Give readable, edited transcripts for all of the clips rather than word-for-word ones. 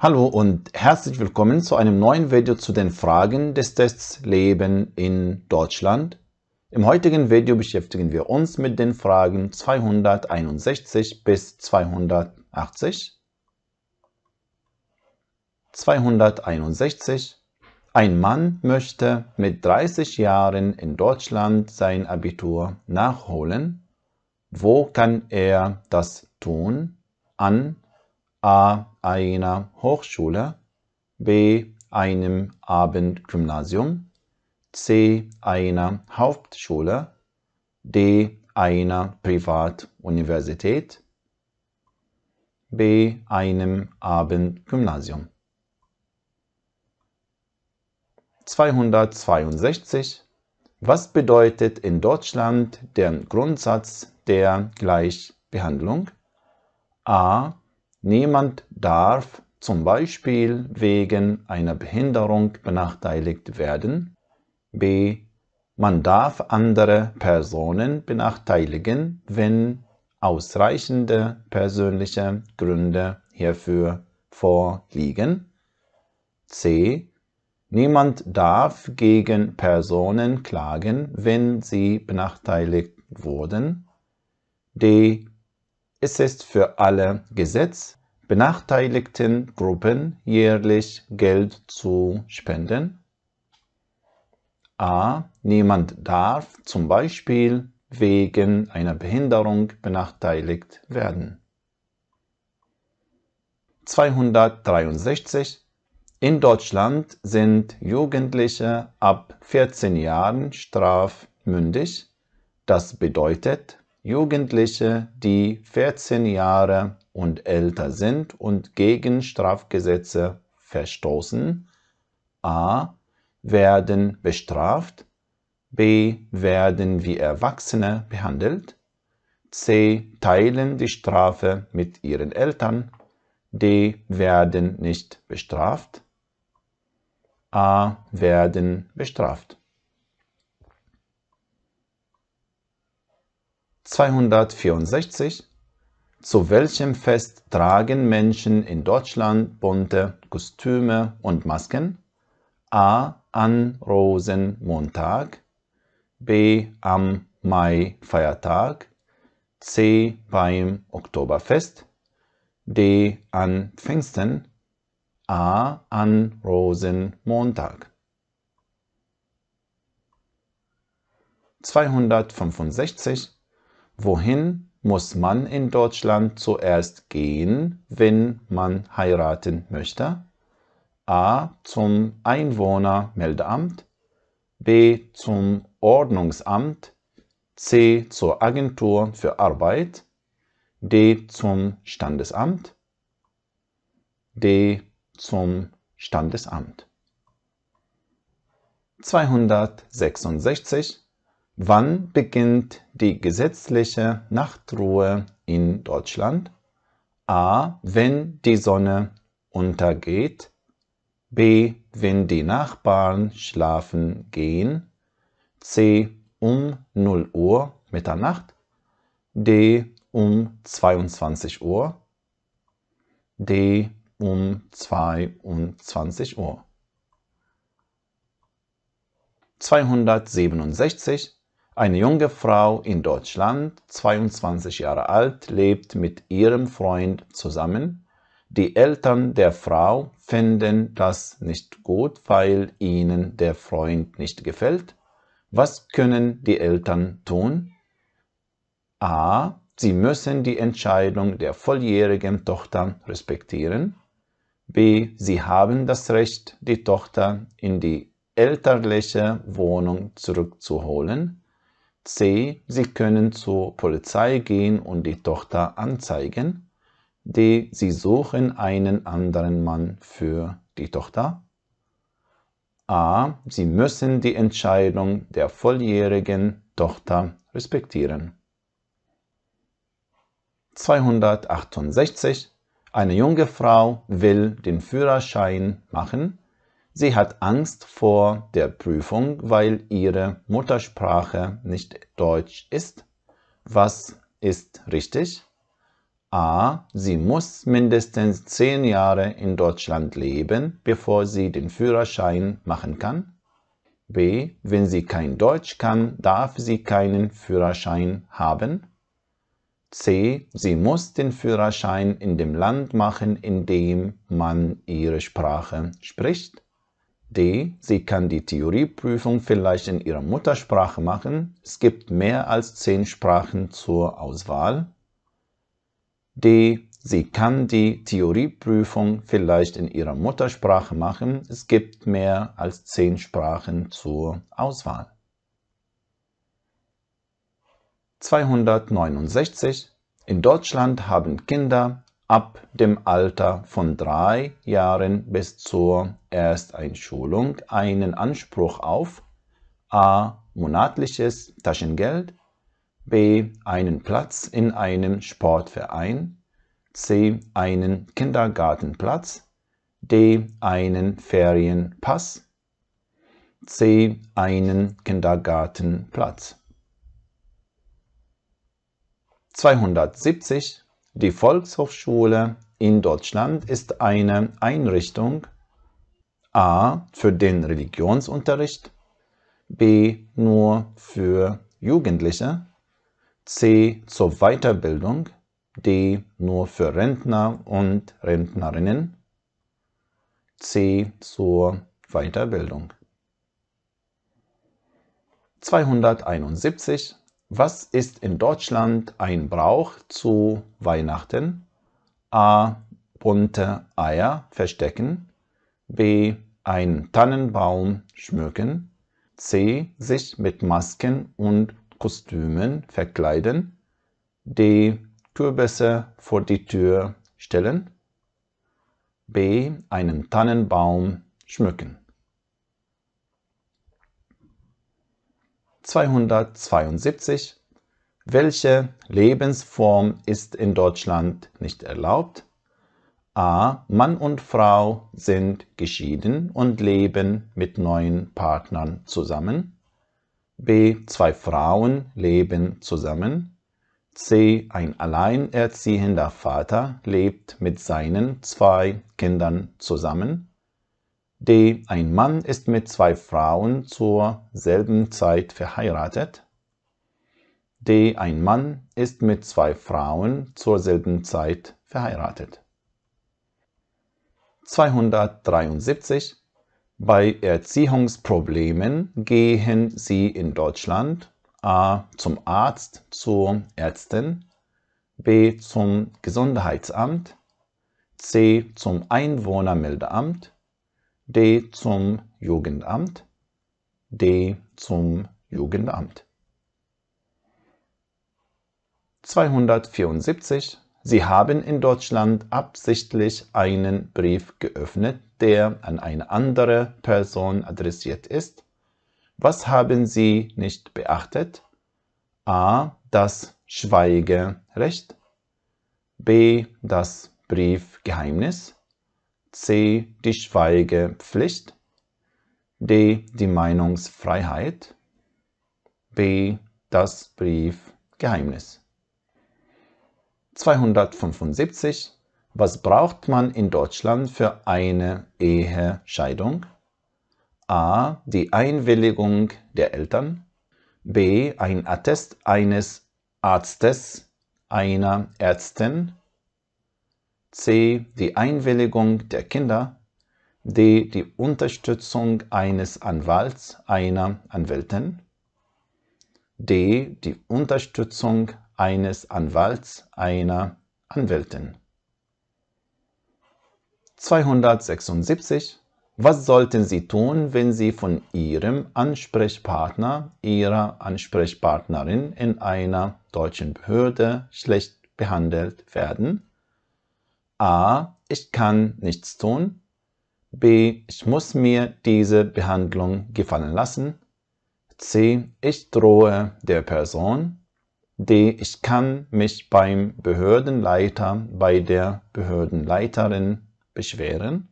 Hallo und herzlich willkommen zu einem neuen Video zu den Fragen des Tests Leben in Deutschland. Im heutigen Video beschäftigen wir uns mit den Fragen 261 bis 280. 261. Ein Mann möchte mit 30 Jahren in Deutschland sein Abitur nachholen. Wo kann er das tun? An A. einer Hochschule, B. einem Abendgymnasium, C. einer Hauptschule, D. einer Privatuniversität, B. einem Abendgymnasium. 262. Was bedeutet in Deutschland der Grundsatz der Gleichbehandlung? A. Niemand darf zum Beispiel wegen einer Behinderung benachteiligt werden. B. Man darf andere Personen benachteiligen, wenn ausreichende persönliche Gründe hierfür vorliegen. C. Niemand darf gegen Personen klagen, wenn sie benachteiligt wurden. D. Es ist für alle Gesetz, benachteiligten Gruppen jährlich Geld zu spenden. A. Niemand darf zum Beispiel wegen einer Behinderung benachteiligt werden. 263. In Deutschland sind Jugendliche ab 14 Jahren strafmündig. Das bedeutet, Jugendliche, die 14 Jahre und älter sind und gegen Strafgesetze verstoßen, A. werden bestraft, B. werden wie Erwachsene behandelt, C. teilen die Strafe mit ihren Eltern, D. werden nicht bestraft, A. werden bestraft. 264. Zu welchem Fest tragen Menschen in Deutschland bunte Kostüme und Masken? A. An Rosenmontag, B. am Mai-Feiertag, C. beim Oktoberfest, D. an Pfingsten, A. an Rosenmontag. 265. Wohin muss man in Deutschland zuerst gehen, wenn man heiraten möchte? A. zum Einwohnermeldeamt, B. zum Ordnungsamt, C. zur Agentur für Arbeit, D. zum Standesamt, D. zum Standesamt. 266. Wann beginnt die gesetzliche Nachtruhe in Deutschland? A. wenn die Sonne untergeht, B. wenn die Nachbarn schlafen gehen, C. um 0 Uhr Mitternacht, D. um 22 Uhr, D. um 22 Uhr. 267. Eine junge Frau in Deutschland, 22 Jahre alt, lebt mit ihrem Freund zusammen. Die Eltern der Frau finden das nicht gut, weil ihnen der Freund nicht gefällt. Was können die Eltern tun? A. Sie müssen die Entscheidung der volljährigen Tochter respektieren. B. Sie haben das Recht, die Tochter in die elterliche Wohnung zurückzuholen. C. Sie können zur Polizei gehen und die Tochter anzeigen. D. Sie suchen einen anderen Mann für die Tochter. A. Sie müssen die Entscheidung der volljährigen Tochter respektieren. 268. Eine junge Frau will den Führerschein machen. Sie hat Angst vor der Prüfung, weil ihre Muttersprache nicht Deutsch ist. Was ist richtig? A. Sie muss mindestens 10 Jahre in Deutschland leben, bevor sie den Führerschein machen kann. B. Wenn sie kein Deutsch kann, darf sie keinen Führerschein haben. C. Sie muss den Führerschein in dem Land machen, in dem man ihre Sprache spricht. D. Sie kann die Theorieprüfung vielleicht in ihrer Muttersprache machen. Es gibt mehr als 10 Sprachen zur Auswahl. D. Sie kann die Theorieprüfung vielleicht in ihrer Muttersprache machen. Es gibt mehr als 10 Sprachen zur Auswahl. 269. In Deutschland haben Kinder ab dem Alter von 3 Jahren bis zur Ersteinschulung einen Anspruch auf a. monatliches Taschengeld, b. einen Platz in einem Sportverein, c. einen Kindergartenplatz, d. einen Ferienpass, c. einen Kindergartenplatz. 270. Die Volkshochschule in Deutschland ist eine Einrichtung a. für den Religionsunterricht, b. nur für Jugendliche, c. zur Weiterbildung, d. nur für Rentner und Rentnerinnen, c. zur Weiterbildung. 271. Was ist in Deutschland ein Brauch zu Weihnachten? A. Bunte Eier verstecken, b. einen Tannenbaum schmücken, c. sich mit Masken und Kostümen verkleiden, d. Kürbisse vor die Tür stellen, b. einen Tannenbaum schmücken. 272. Welche Lebensform ist in Deutschland nicht erlaubt? A. Mann und Frau sind geschieden und leben mit neuen Partnern zusammen. B. 2 Frauen leben zusammen. C. Ein alleinerziehender Vater lebt mit seinen 2 Kindern zusammen. D. Ein Mann ist mit 2 Frauen zur selben Zeit verheiratet. D. Ein Mann ist mit 2 Frauen zur selben Zeit verheiratet. 273. Bei Erziehungsproblemen gehen Sie in Deutschland a. zum Arzt, zur Ärztin, b. zum Gesundheitsamt, c. zum Einwohnermeldeamt, d. zum Jugendamt, d. zum Jugendamt. 274. Sie haben in Deutschland absichtlich einen Brief geöffnet, der an eine andere Person adressiert ist. Was haben Sie nicht beachtet? A. Das Schweigerecht, b. das Briefgeheimnis, c. die Schweigepflicht, d. die Meinungsfreiheit, b. das Briefgeheimnis. 275. Was braucht man in Deutschland für eine Ehescheidung? A. Die Einwilligung der Eltern, b. ein Attest eines Arztes, einer Ärztin, c. die Einwilligung der Kinder, d. die Unterstützung eines Anwalts, einer Anwältin, d. die Unterstützung eines Anwalts, einer Anwältin. 276. Was sollten Sie tun, wenn Sie von Ihrem Ansprechpartner, Ihrer Ansprechpartnerin in einer deutschen Behörde schlecht behandelt werden? A. Ich kann nichts tun. B. Ich muss mir diese Behandlung gefallen lassen. C. Ich drohe der Person. D. Ich kann mich beim Behördenleiter, bei der Behördenleiterin beschweren.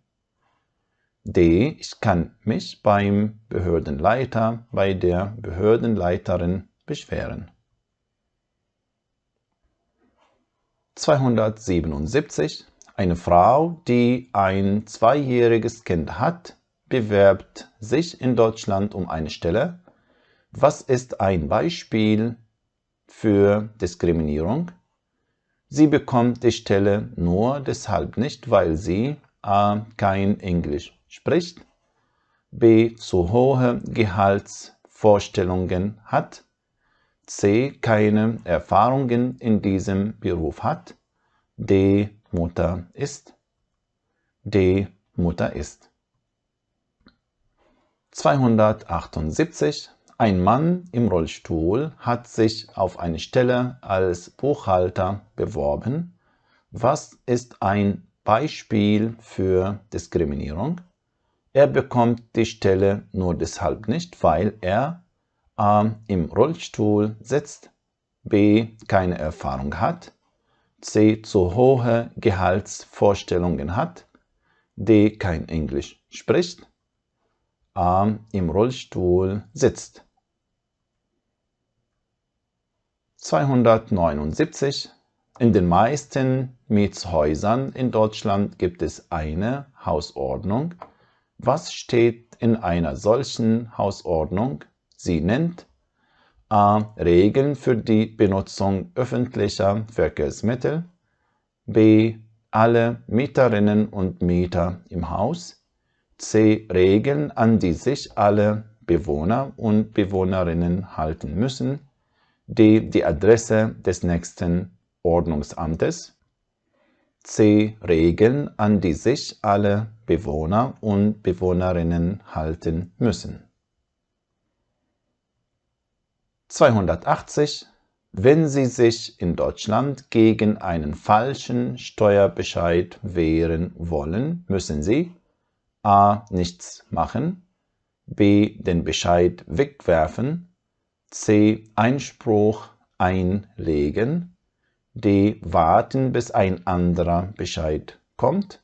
D. Ich kann mich beim Behördenleiter, bei der Behördenleiterin beschweren. 277. Eine Frau, die ein 2-jähriges Kind hat, bewirbt sich in Deutschland um eine Stelle. Was ist ein Beispiel für Diskriminierung? Sie bekommt die Stelle nur deshalb nicht, weil sie a. kein Englisch spricht, b. zu hohe Gehaltsvorstellungen hat, c. keine Erfahrungen in diesem Beruf hat, d. Mutter ist. D. Mutter ist. 278. Ein Mann im Rollstuhl hat sich auf eine Stelle als Buchhalter beworben. Was ist ein Beispiel für Diskriminierung? Er bekommt die Stelle nur deshalb nicht, weil er a. im Rollstuhl sitzt, b. keine Erfahrung hat, c. zu hohe Gehaltsvorstellungen hat, d. kein Englisch spricht, a. im Rollstuhl sitzt. 279. In den meisten Mietshäusern in Deutschland gibt es eine Hausordnung. Was steht in einer solchen Hausordnung? Sie nennt a. Regeln für die Benutzung öffentlicher Verkehrsmittel, b. alle Mieterinnen und Mieter im Haus, c. Regeln, an die sich alle Bewohner und Bewohnerinnen halten müssen, d. die Adresse des nächsten Ordnungsamtes, c. Regeln, an die sich alle Bewohner und Bewohnerinnen halten müssen. 280. Wenn Sie sich in Deutschland gegen einen falschen Steuerbescheid wehren wollen, müssen Sie a. nichts machen, b. den Bescheid wegwerfen, c. Einspruch einlegen, d. warten, bis ein anderer Bescheid kommt,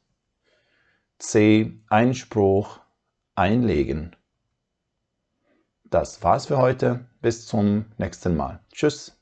c. Einspruch einlegen. Das war's für heute. Bis zum nächsten Mal. Tschüss.